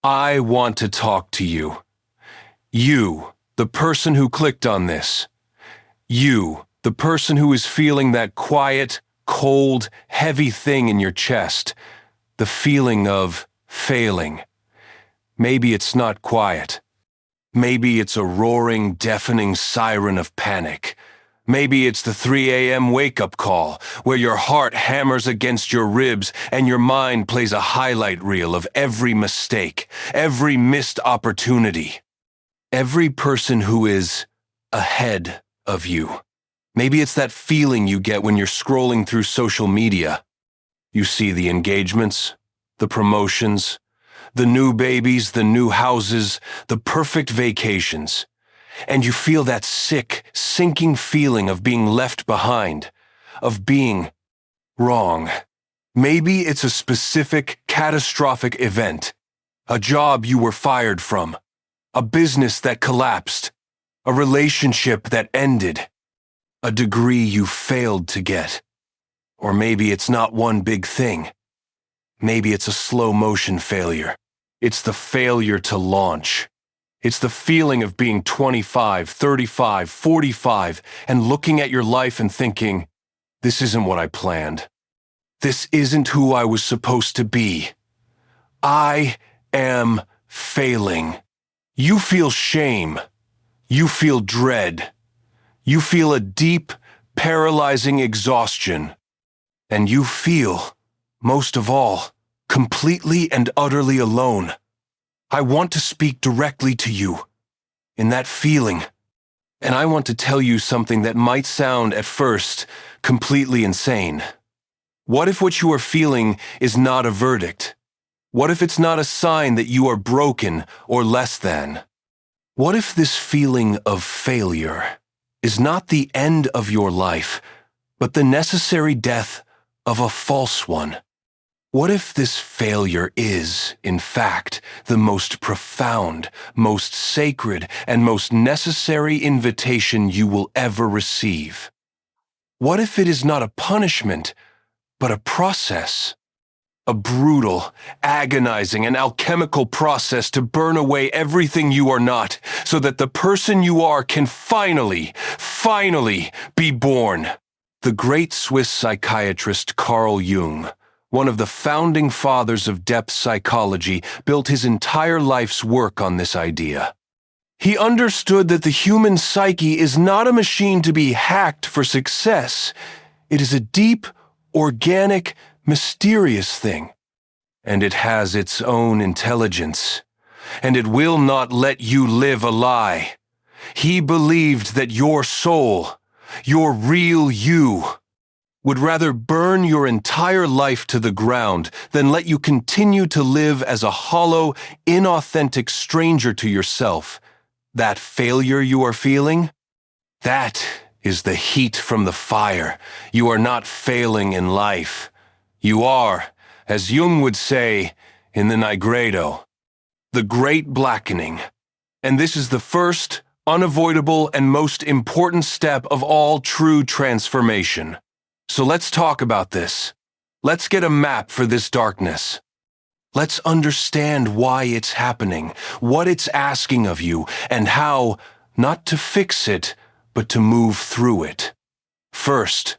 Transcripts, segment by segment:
I want to talk to you. You, the person who clicked on this. You, the person who is feeling that quiet, cold, heavy thing in your chest. The feeling of failing. Maybe it's not quiet. Maybe it's a roaring, deafening siren of panic. Maybe it's the 3 a.m. wake-up call, where your heart hammers against your ribs and your mind plays a highlight reel of every mistake, every missed opportunity. Every person who is ahead of you. Maybe it's that feeling you get when you're scrolling through social media. You see the engagements, the promotions, the new babies, the new houses, the perfect vacations. And you feel that sick, sinking feeling of being left behind, of being wrong. Maybe it's a specific, catastrophic event, a job you were fired from, a business that collapsed, a relationship that ended, a degree you failed to get. Or maybe it's not one big thing. Maybe it's a slow-motion failure. It's the failure to launch. It's the feeling of being 25, 35, 45, and looking at your life and thinking, this isn't what I planned. This isn't who I was supposed to be. I am failing. You feel shame. You feel dread. You feel a deep, paralyzing exhaustion. And you feel, most of all, completely and utterly alone. I want to speak directly to you, in that feeling. And I want to tell you something that might sound, at first, completely insane. What if what you are feeling is not a verdict? What if it's not a sign that you are broken or less than? What if this feeling of failure is not the end of your life, but the necessary death of a false one? What if this failure is, in fact, the most profound, most sacred, and most necessary invitation you will ever receive? What if it is not a punishment, but a process? A brutal, agonizing, and alchemical process to burn away everything you are not, so that the person you are can finally be born. The great Swiss psychiatrist Carl Jung, one of the founding fathers of depth psychology, built his entire life's work on this idea. He understood that the human psyche is not a machine to be hacked for success. It is a deep, organic, mysterious thing. And it has its own intelligence. And it will not let you live a lie. He believed that your soul, your real you, would rather burn your entire life to the ground than let you continue to live as a hollow, inauthentic stranger to yourself. That failure you are feeling? That is the heat from the fire. You are not failing in life. You are, as Jung would say, in the nigredo, the great blackening. And this is the first, unavoidable, and most important step of all true transformation. So let's talk about this. Let's get a map for this darkness. Let's understand why it's happening, what it's asking of you, and how, not to fix it, but to move through it. First,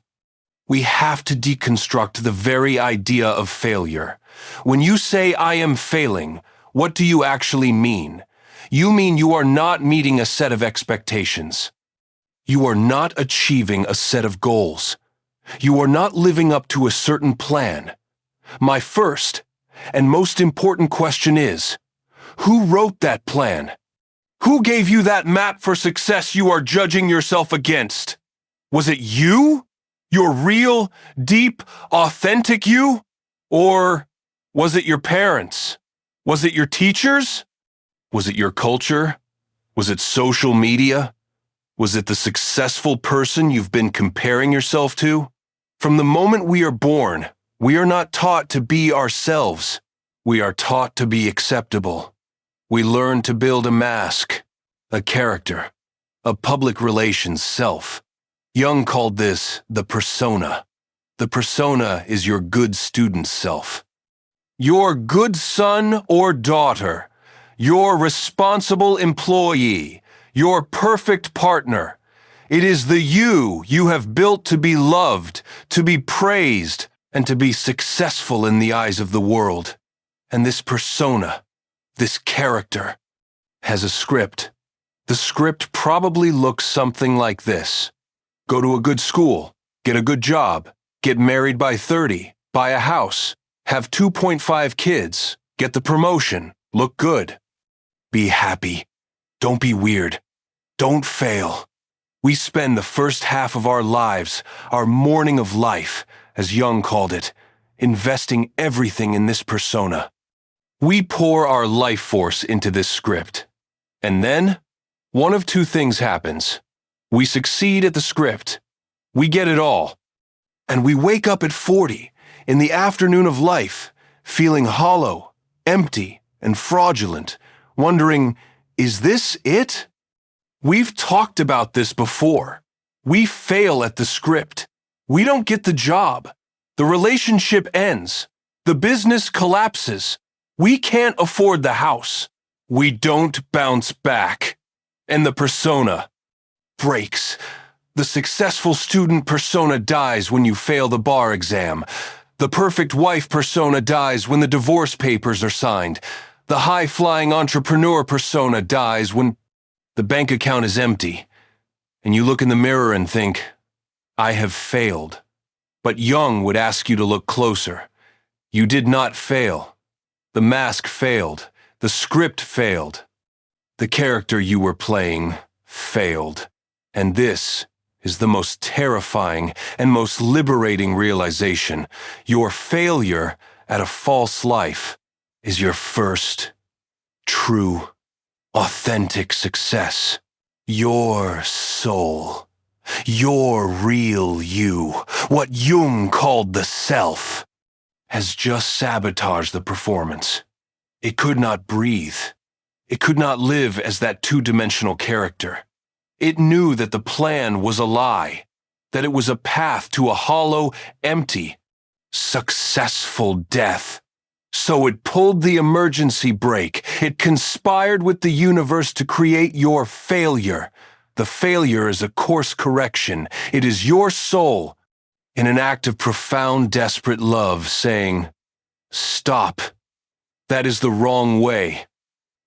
we have to deconstruct the very idea of failure. When you say, I am failing, what do you actually mean? You mean you are not meeting a set of expectations. You are not achieving a set of goals. You are not living up to a certain plan. My first and most important question is, who wrote that plan? Who gave you that map for success you are judging yourself against? Was it you? Your real, deep, authentic you? Or was it your parents? Was it your teachers? Was it your culture? Was it social media? Was it the successful person you've been comparing yourself to? From the moment we are born, we are not taught to be ourselves. We are taught to be acceptable. We learn to build a mask, a character, a public relations self. Jung called this the persona. The persona is your good student self. Your good son or daughter, your responsible employee, your perfect partner. It is the you have built to be loved, to be praised, and to be successful in the eyes of the world. And this persona, this character, has a script. The script probably looks something like this. Go to a good school, get a good job, get married by 30, buy a house, have 2.5 kids, get the promotion, look good. Be happy. Don't be weird. Don't fail. We spend the first half of our lives, our morning of life, as Jung called it, investing everything in this persona. We pour our life force into this script. And then, one of two things happens. We succeed at the script. We get it all. And we wake up at 40, in the afternoon of life, feeling hollow, empty, and fraudulent, wondering, is this it? We've talked about this before. We fail at the script. We don't get the job. The relationship ends. The business collapses. We can't afford the house. We don't bounce back. And the persona breaks. The successful student persona dies when you fail the bar exam. The perfect wife persona dies when the divorce papers are signed. The high-flying entrepreneur persona dies when the bank account is empty. And you look in the mirror and think, I have failed. But Jung would ask you to look closer. You did not fail. The mask failed. The script failed. The character you were playing failed. And this is the most terrifying and most liberating realization. Your failure at a false life is your first, true, authentic success. Your soul. Your real you. What Jung called the self has just sabotaged the performance. It could not breathe. It could not live as that two-dimensional character. It knew that the plan was a lie, that it was a path to a hollow, empty, successful death. So it pulled the emergency brake. It conspired with the universe to create your failure. The failure is a course correction. It is your soul, in an act of profound, desperate love, saying, stop. That is the wrong way.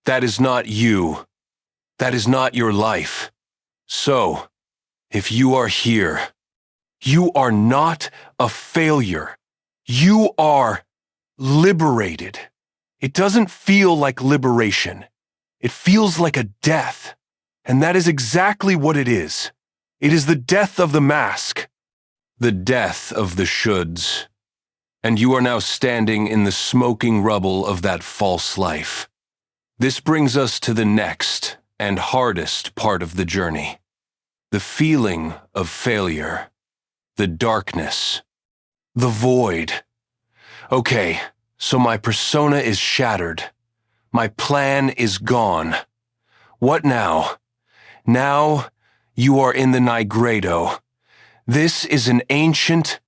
That is not you. That is not your life. So, if you are here, you are not a failure. You are liberated. It doesn't feel like liberation. It feels like a death. And that is exactly what it is. It is the death of the mask. The death of the shoulds. And you are now standing in the smoking rubble of that false life. This brings us to the next and hardest part of the journey. The feeling of failure. The darkness. The void. Okay, so my persona is shattered. My plan is gone. What now? Now you are in the nigredo. This is an ancient,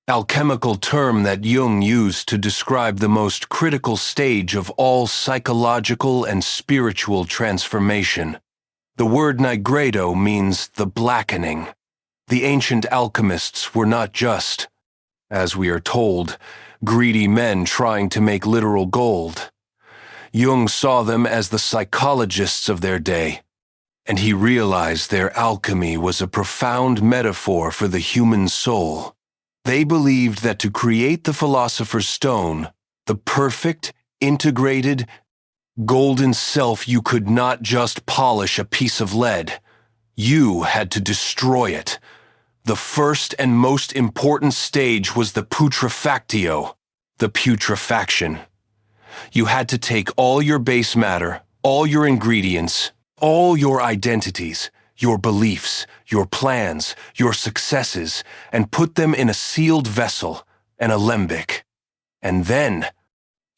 alchemical term that Jung used to describe the most critical stage of all psychological and spiritual transformation. The word nigredo means the blackening. The ancient alchemists were not just, as we are told, greedy men trying to make literal gold. Jung saw them as the psychologists of their day, and he realized their alchemy was a profound metaphor for the human soul. They believed that to create the philosopher's stone, the perfect, integrated, golden self, you could not just polish a piece of lead. You had to destroy it. The first and most important stage was the putrefactio, the putrefaction. You had to take all your base matter, all your ingredients, all your identities, your beliefs, your plans, your successes, and put them in a sealed vessel, an alembic. And then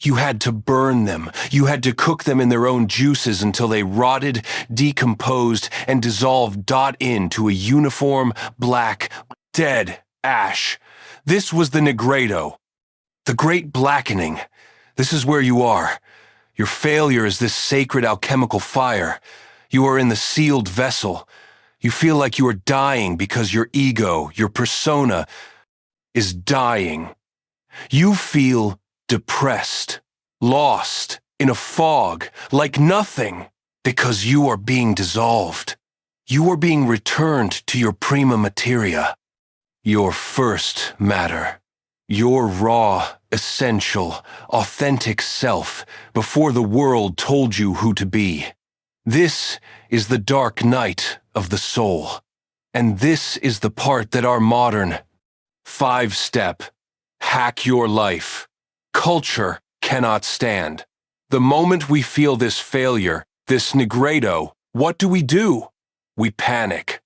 you had to burn them. You had to cook them in their own juices until they rotted, decomposed, and dissolved into a uniform, black, dead ash. This was the nigredo, the great blackening. This is where you are. Your failure is this sacred alchemical fire. You are in the sealed vessel. You feel like you are dying because your ego, your persona, is dying. You feel depressed, lost, in a fog, like nothing, because you are being dissolved. You are being returned to your prima materia, your first matter, your raw, essential, authentic self before the world told you who to be. This is the dark night of the soul, and this is the part that our modern 5-step hack your life culture cannot stand. The moment we feel this failure, this negredo, what do? We panic.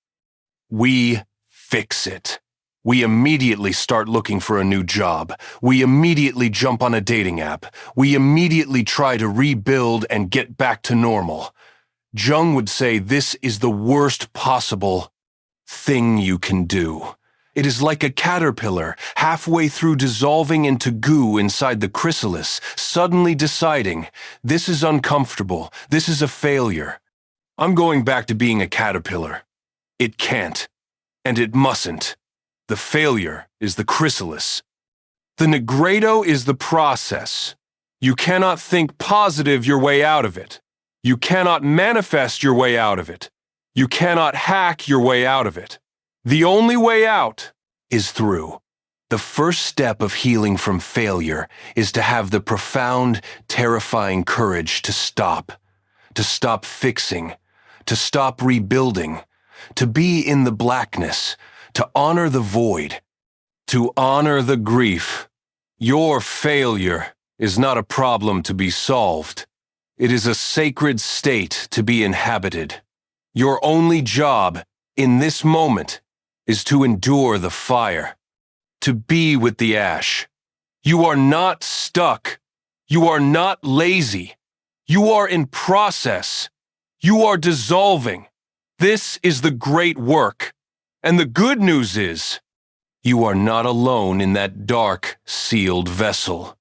We fix it. We immediately start looking for a new job. We immediately jump on a dating app. We immediately try to rebuild and get back to normal. Jung would say this is the worst possible thing you can do. It is like a caterpillar halfway through dissolving into goo inside the chrysalis, suddenly deciding, this is uncomfortable, this is a failure. I'm going back to being a caterpillar. It can't, and it mustn't. The failure is the chrysalis. The negredo is the process. You cannot think positive your way out of it. You cannot manifest your way out of it. You cannot hack your way out of it. The only way out is through. The first step of healing from failure is to have the profound, terrifying courage to stop fixing, to stop rebuilding, to be in the blackness, to honor the void, to honor the grief. Your failure is not a problem to be solved. It is a sacred state to be inhabited. Your only job in this moment is to endure the fire, to be with the ash. You are not stuck. You are not lazy. You are in process. You are dissolving. This is the great work. And the good news is, you are not alone in that dark, sealed vessel.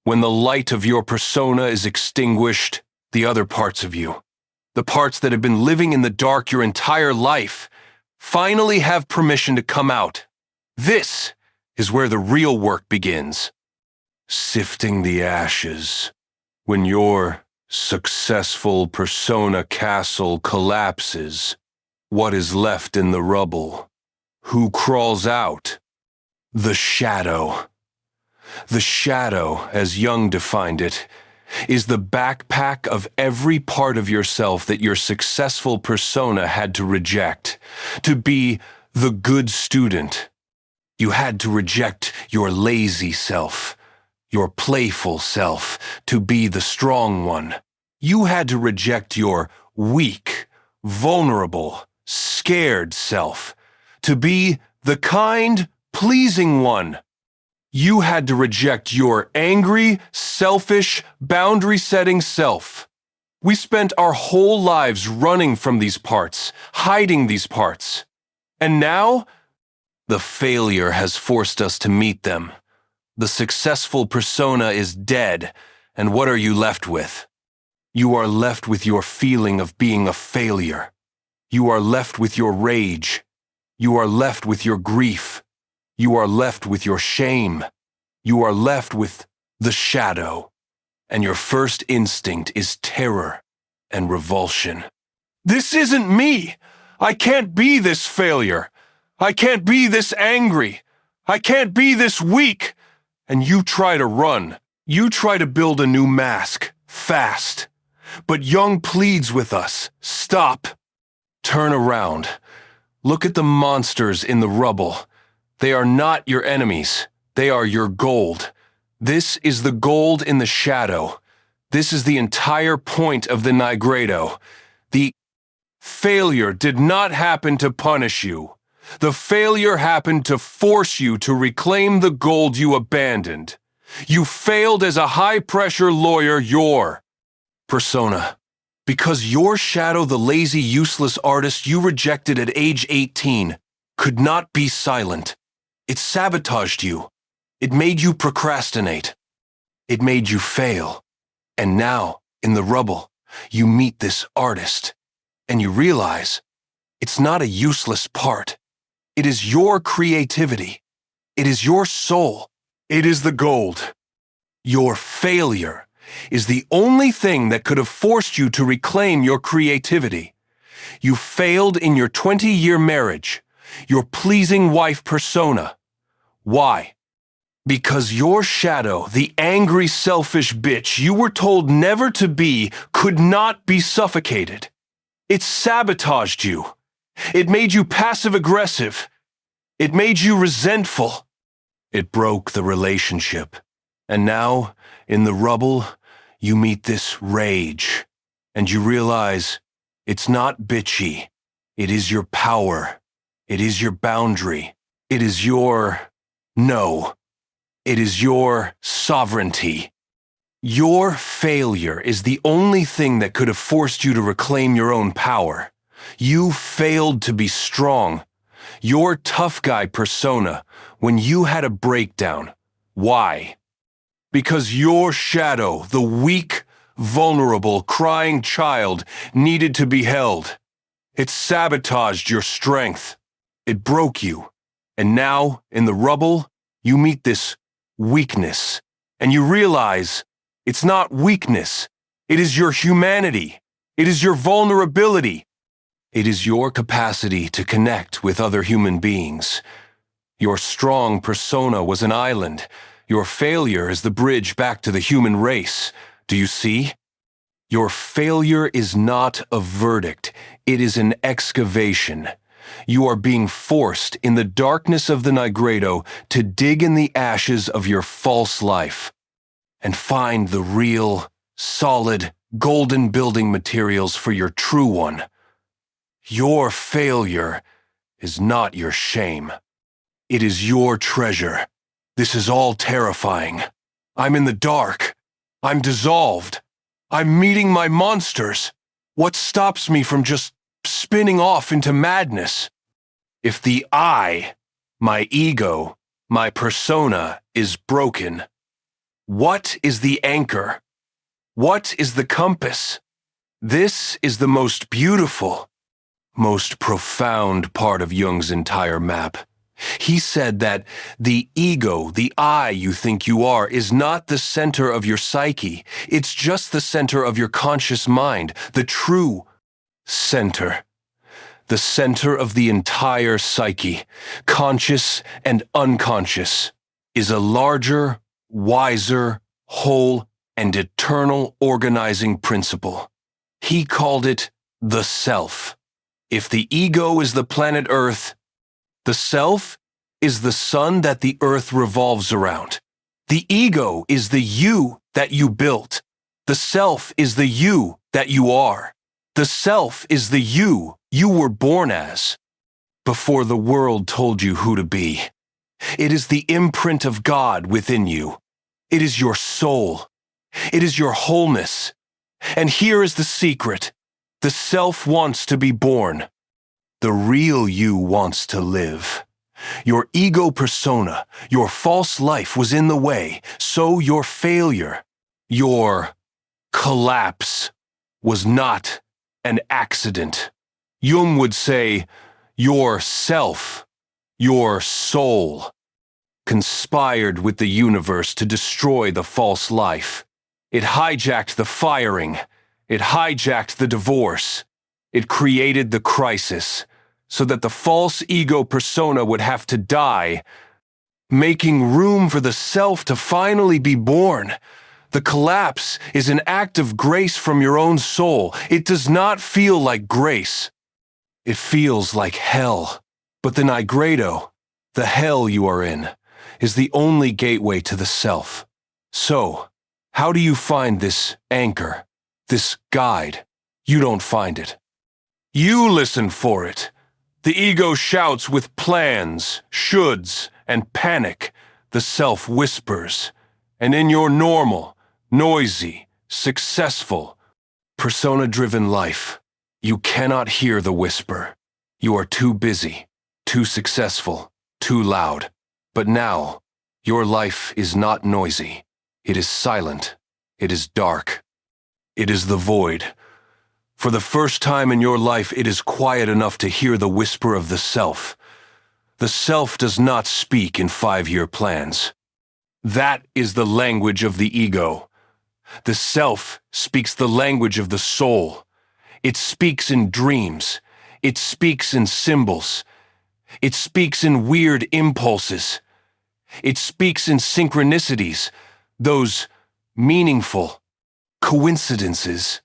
When the light of your persona is extinguished, the other parts of you, the parts that have been living in the dark your entire life, finally have permission to come out. This is where the real work begins. Sifting the ashes. When your successful persona castle collapses, what is left in the rubble? Who crawls out? The shadow. The shadow, as Jung defined it, is the backpack of every part of yourself that your successful persona had to reject. To be the good student, you had to reject your lazy self, your playful self, to be the strong one. You had to reject your weak, vulnerable, scared self, to be the kind, pleasing one. You had to reject your angry, selfish, boundary-setting self. We spent our whole lives running from these parts, hiding these parts. And now, the failure has forced us to meet them. The successful persona is dead, and what are you left with? You are left with your feeling of being a failure. You are left with your rage. You are left with your grief. You are left with your shame. You are left with the shadow. And your first instinct is terror and revulsion. This isn't me. I can't be this failure. I can't be this angry. I can't be this weak. And you try to run. You try to build a new mask, fast. But Jung pleads with us, stop. Turn around. Look at the monsters in the rubble. They are not your enemies. They are your gold. This is the gold in the shadow. This is the entire point of the Nigredo. The failure did not happen to punish you. The failure happened to force you to reclaim the gold you abandoned. You failed as a high-pressure lawyer, your persona. Because your shadow, the lazy, useless artist you rejected at age 18, could not be silent. It sabotaged you. It made you procrastinate. It made you fail. And now, In the rubble, you meet this artist, and you realize it's not a useless part. It is your creativity. It is your soul. It is the gold. Your failure is the only thing that could have forced you to reclaim your creativity. You failed in your 20-year marriage, your pleasing wife persona. Why? Because your shadow, the angry, selfish bitch you were told never to be, could not be suffocated. It sabotaged you. It made you passive-aggressive. It made you resentful. It broke the relationship. And now, in the rubble, you meet this rage, and you realize it's not bitchy. It is your power. It is your boundary. It is your... No. It is your sovereignty. Your failure is the only thing that could have forced you to reclaim your own power. You failed to be strong. Your tough guy persona, when you had a breakdown. Why? Because your shadow, the weak, vulnerable, crying child, needed to be held. It sabotaged your strength. It broke you. And now, in the rubble, you meet this weakness, and you realize it's not weakness. It is your humanity. It is your vulnerability. It is your capacity to connect with other human beings. Your strong persona was an island. Your failure is the bridge back to the human race. Do you see? Your failure is not a verdict. It is an excavation. You are being forced in the darkness of the Nigredo to dig in the ashes of your false life and find the real, solid, golden building materials for your true one. Your failure is not your shame. It is your treasure. This is all terrifying. I'm in the dark. I'm dissolved. I'm meeting my monsters. What stops me from just spinning off into madness? If the I, my ego, my persona is broken, what is the anchor? What is the compass? This is the most beautiful, most profound part of Jung's entire map. He said that the ego, the I you think you are, is not the center of your psyche. It's just the center of your conscious mind, the true center. The center of the entire psyche, conscious and unconscious, is a larger, wiser, whole, and eternal organizing principle. He called it the self. If the ego is the planet Earth, the self is the sun that the earth revolves around. The ego is the you that you built. The self is the you that you are. The self is the you were born as, before the world told you who to be. It is the imprint of God within you. It is your soul. It is your wholeness. And here is the secret. The self wants to be born. The real you wants to live. Your ego persona, your false life was in the way, so your failure, your collapse, was not an accident. Jung would say, your self, your soul, conspired with the universe to destroy the false life. It hijacked the firing. It hijacked the divorce. It created the crisis, so that the false ego persona would have to die, making room for the self to finally be born. The collapse is an act of grace from your own soul. It does not feel like grace. It feels like hell. But the Nigredo, the hell you are in, is the only gateway to the self. So, how do you find this anchor, this guide? You don't find it. You listen for it. The ego shouts with plans, shoulds, and panic. The self whispers. And in your normal, noisy, successful, persona-driven life, you cannot hear the whisper. You are too busy, too successful, too loud. But now, your life is not noisy. It is silent. It is dark. It is the void. For the first time in your life, it is quiet enough to hear the whisper of the self. The self does not speak in 5-year plans. That is the language of the ego. The self speaks the language of the soul. It speaks in dreams. It speaks in symbols. It speaks in weird impulses. It speaks in synchronicities, those meaningful coincidences.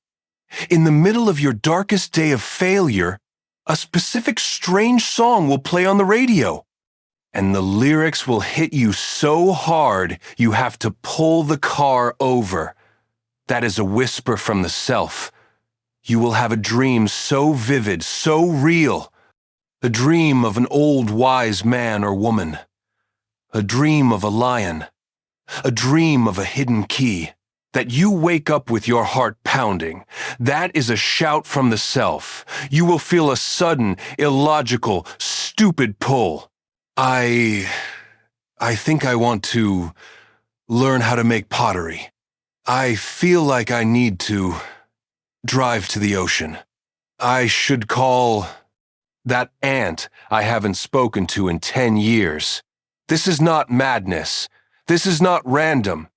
In the middle of your darkest day of failure, a specific strange song will play on the radio, and the lyrics will hit you so hard you have to pull the car over. That is a whisper from the self. You will have a dream so vivid, so real. A dream of an old wise man or woman. A dream of a lion. A dream of a hidden key. That you wake up with your heart pounding. That is a shout from the self. You will feel a sudden, illogical, stupid pull. I think I want to learn how to make pottery. I feel like I need to drive to the ocean. I should call that aunt I haven't spoken to in 10 years. This is not madness. This is not random.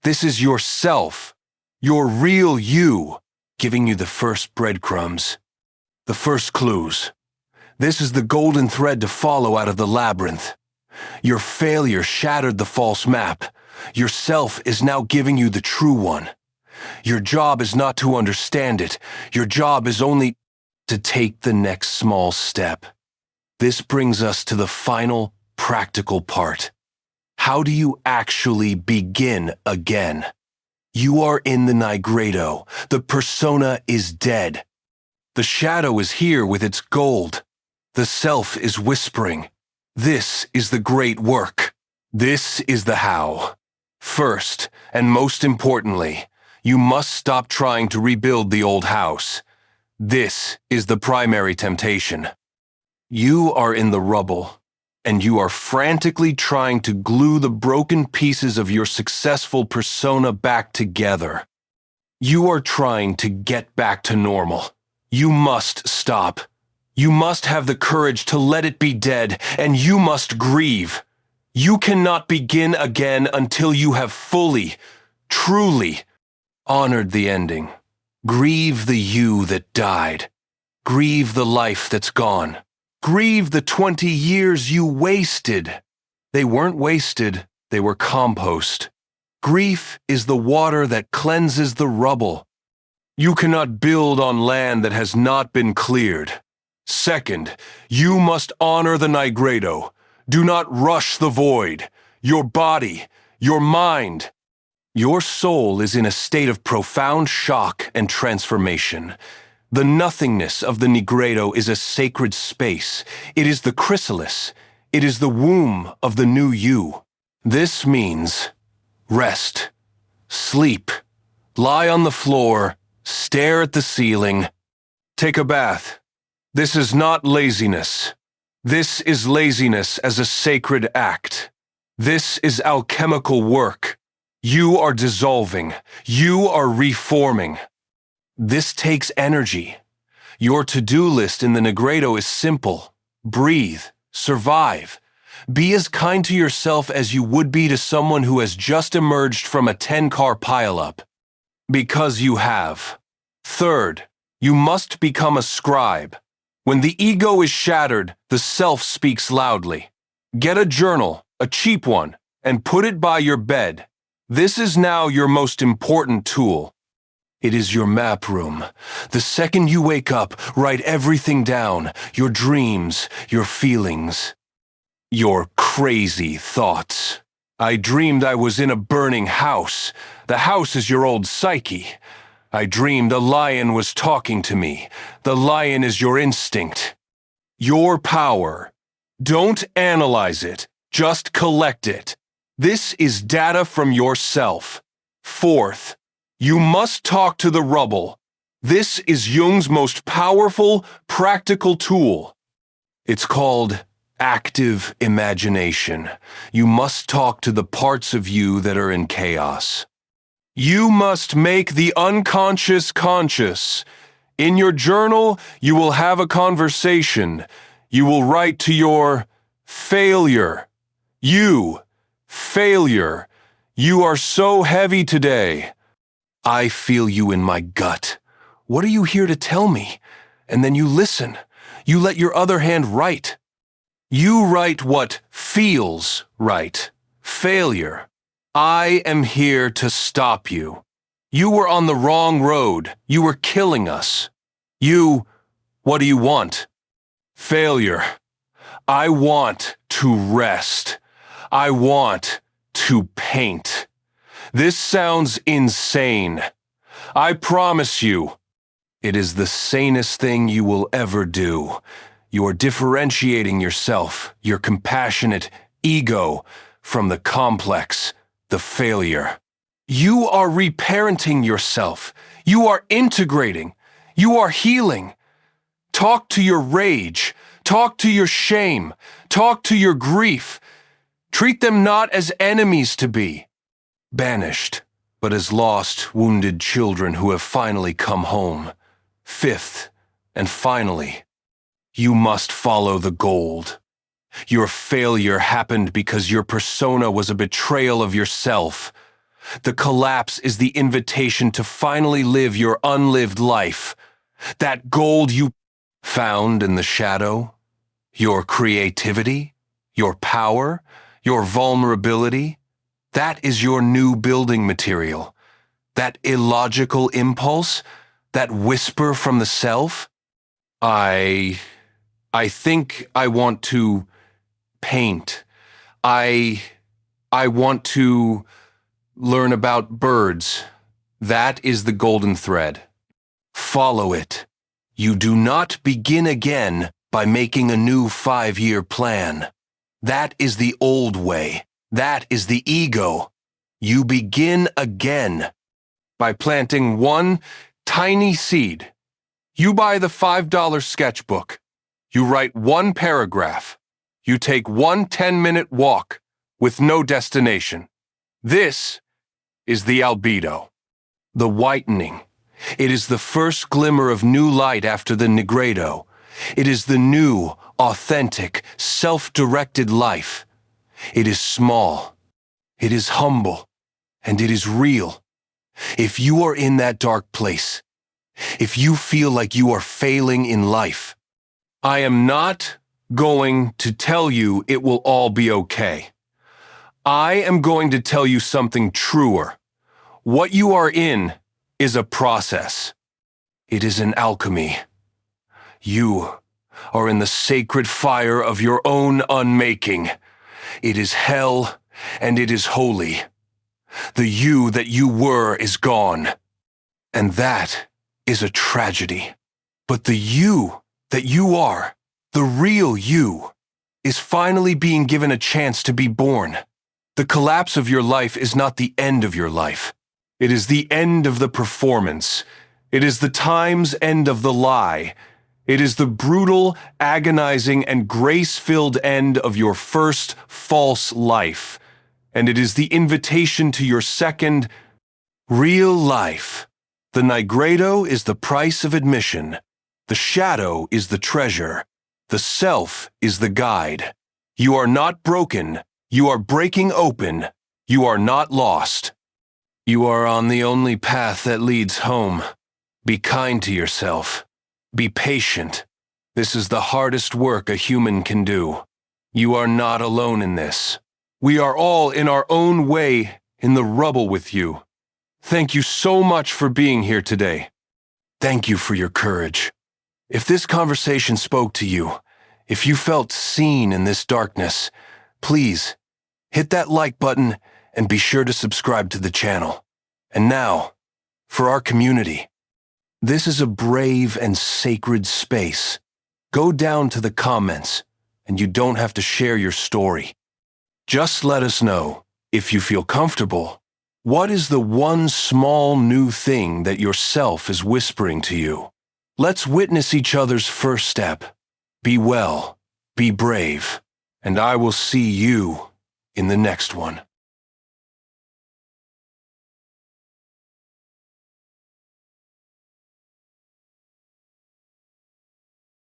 This is yourself, your real you, giving you the first breadcrumbs, the first clues. This is the golden thread to follow out of the labyrinth. Your failure shattered the false map. Yourself is now giving you the true one. Your job is not to understand it. Your job is only to take the next small step. This brings us to the final, practical part. How do you actually begin again? You are in the nigredo. The persona is dead. The shadow is here with its gold. The self is whispering. This is the great work. This is the how. First, and most importantly, you must stop trying to rebuild the old house. This is the primary temptation. You are in the rubble, and you are frantically trying to glue the broken pieces of your successful persona back together. You are trying to get back to normal. You must stop. You must have the courage to let it be dead, and you must grieve. You cannot begin again until you have fully, truly honored the ending. Grieve the you that died. Grieve the life that's gone. Grieve the 20 years you wasted. They weren't wasted, they were compost. Grief is the water that cleanses the rubble. You cannot build on land that has not been cleared. Second, you must honor the nigredo. Do not rush the void. Your body, your mind, your soul is in a state of profound shock and transformation. The nothingness of the nigredo is a sacred space. It is the chrysalis. It is the womb of the new you. This means rest, sleep, lie on the floor, stare at the ceiling, take a bath. This is not laziness. This is laziness as a sacred act. This is alchemical work. You are dissolving. You are reforming. This takes energy. Your to-do list in the nigredo is simple. Breathe. Survive. Be as kind to yourself as you would be to someone who has just emerged from a 10-car pileup. Because you have. Third, you must become a scribe. When the ego is shattered, the self speaks loudly. Get a journal, a cheap one, and put it by your bed. This is now your most important tool. It is your map room. The second you wake up, write everything down, your dreams, your feelings, your crazy thoughts. I dreamed I was in a burning house. The house is your old psyche. I dreamed a lion was talking to me. The lion is your instinct. Your power. Don't analyze it. Just collect it. This is data from yourself. Fourth, you must talk to the rubble. This is Jung's most powerful, practical tool. It's called active imagination. You must talk to the parts of you that are in chaos. You must make the unconscious conscious. In your journal, you will have a conversation. You will write to your failure. You, failure. You are so heavy today. I feel you in my gut. What are you here to tell me? And then you listen. You let your other hand write. You write what feels right. Failure. I am here to stop you. You were on the wrong road. You were killing us. What do you want? Failure. I want to rest. I want to paint. This sounds insane. I promise you, it is the sanest thing you will ever do. You are differentiating yourself, your compassionate ego, from the complex, the failure. You are reparenting yourself. You are integrating. You are healing. Talk to your rage. Talk to your shame. Talk to your grief. Treat them not as enemies to be banished, but as lost, wounded children who have finally come home. Fifth, and finally, you must follow the gold. Your failure happened because your persona was a betrayal of yourself. The collapse is the invitation to finally live your unlived life. That gold you found in the shadow, your creativity, your power, your vulnerability, that is your new building material. That illogical impulse, that whisper from the self. I think I want to paint. I want to learn about birds. That is the golden thread. Follow it. You do not begin again by making a new 5-year plan. That is the old way. That is the ego. You begin again by planting one tiny seed. You buy the $5 sketchbook. You write one paragraph. You take one 10-minute walk with no destination. This is the albedo, the whitening. It is the first glimmer of new light after the nigredo. It is the new, authentic, self-directed life. It is small. It is humble. And it is real. If you are in that dark place, if you feel like you are failing in life, I am not going to tell you it will all be okay. I am going to tell you something truer. What you are in is a process. It is an alchemy. You are in the sacred fire of your own unmaking. It is hell and it is holy. The you that you were is gone. And that is a tragedy. But the you that you are, the real you, is finally being given a chance to be born. The collapse of your life is not the end of your life. It is the end of the performance. It is the time's end of the lie. It is the brutal, agonizing, and grace-filled end of your first false life. And it is the invitation to your second, real life. The nigredo is the price of admission. The shadow is the treasure. The self is the guide. You are not broken. You are breaking open. You are not lost. You are on the only path that leads home. Be kind to yourself. Be patient. This is the hardest work a human can do. You are not alone in this. We are all in our own way in the rubble with you. Thank you so much for being here today. Thank you for your courage. If this conversation spoke to you, if you felt seen in this darkness, please hit that like button and be sure to subscribe to the channel. And now, for our community. This is a brave and sacred space. Go down to the comments, and you don't have to share your story. Just let us know, if you feel comfortable, what is the one small new thing that yourself is whispering to you? Let's witness each other's first step. Be well, be brave, and I will see you in the next one.